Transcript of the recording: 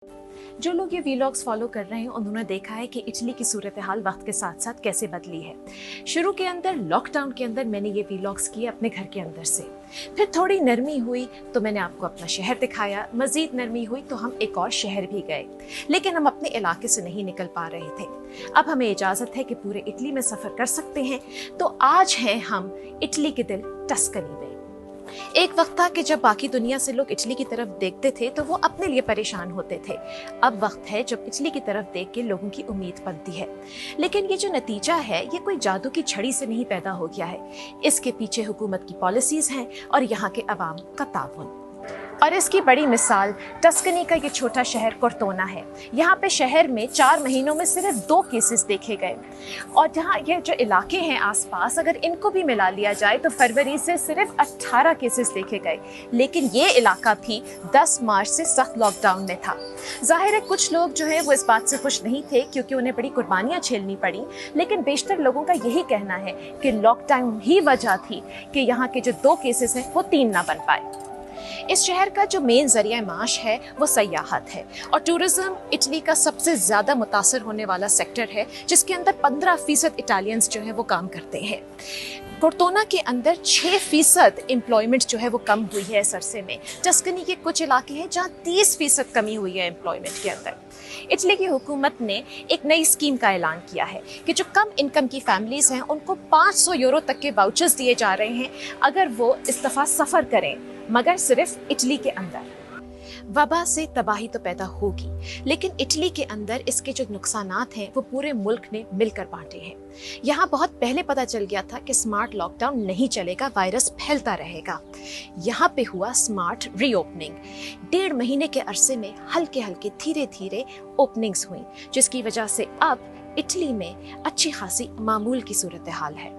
जो लोग ये वीलॉग्स फॉलो कर रहे हैं उन्होंने देखा है कि इटली की सूरत हाल वक्त के साथ साथ कैसे बदली है। शुरू के अंदर लॉकडाउन के अंदर मैंने ये वीलॉग्स किए अपने घर के अंदर से, फिर थोड़ी नरमी हुई तो मैंने आपको अपना शहर दिखाया, मजीद नरमी हुई तो हम एक और शहर भी गए, लेकिन हम अपने इलाके से नहीं निकल पा रहे थे। अब हमें इजाज़त है कि पूरे इटली में सफ़र कर सकते हैं, तो आज हैं हम इटली के दिल टस्कनी में। एक वक्त था कि जब बाकी दुनिया से लोग इटली की तरफ देखते थे तो वो अपने लिए परेशान होते थे। अब वक्त है जब इटली की तरफ देख के लोगों की उम्मीद बनती है। लेकिन ये जो नतीजा है ये कोई जादू की छड़ी से नहीं पैदा हो गया है। इसके पीछे हुकूमत की पॉलिसीज हैं और यहाँ के अवाम का ताउन। और इसकी बड़ी मिसाल टस्कनी का ये छोटा शहर कोर्तोना है। यहाँ पे शहर में 4 महीनों में सिर्फ 2 केसेस देखे गए, और जहाँ ये जो इलाके हैं आसपास अगर इनको भी मिला लिया जाए तो फरवरी से सिर्फ 18 केसेस देखे गए। लेकिन ये इलाका भी 10 मार्च से सख्त लॉकडाउन में था। जाहिर है कुछ लोग जो है वो इस बात से खुश नहीं थे क्योंकि उन्हें बड़ी कुर्बानियाँ झेलनी पड़ी, लेकिन बेशतर लोगों का यही कहना है कि लॉकडाउन ही वजह थी कि यहाँ के जो 2 केसेस हैं वो 3 ना बन पाए। इस शहर का जो मेन जरिया माश है वो सयाहत है, और टूरिज्म इटली का सबसे ज़्यादा मुतासर होने वाला सेक्टर है, जिसके अंदर 15% इटालियंस जो है वो काम करते हैं। कोर्तोना के अंदर 6% एम्प्लॉयमेंट जो है वो कम हुई है इस अरसे में। टस्कनी के कुछ इलाके हैं जहाँ 30% कमी हुई है एम्प्लॉयमेंट के अंदर। इटली की हुकूमत ने एक नई स्कीम का ऐलान किया है कि जो कम इनकम की फैमिलीज़ हैं उनको 500 यूरो तक के वाउचर्स दिए जा रहे हैं अगर वो इस दफ़ा सफ़र करें, मगर सिर्फ इटली के अंदर। वबा से तबाही तो पैदा होगी, लेकिन इटली के अंदर इसके जो नुकसानात हैं वो पूरे मुल्क ने मिलकर बांटे हैं। यहाँ बहुत पहले पता चल गया था कि स्मार्ट लॉकडाउन नहीं चलेगा, वायरस फैलता रहेगा। यहाँ पे हुआ स्मार्ट रीओपनिंग। 1.5 महीने के अरसे में हल्के हल्के धीरे धीरे ओपनिंग्स हुई, जिसकी वजह से अब इटली में अच्छी खासी मामूल की सूरत हाल है।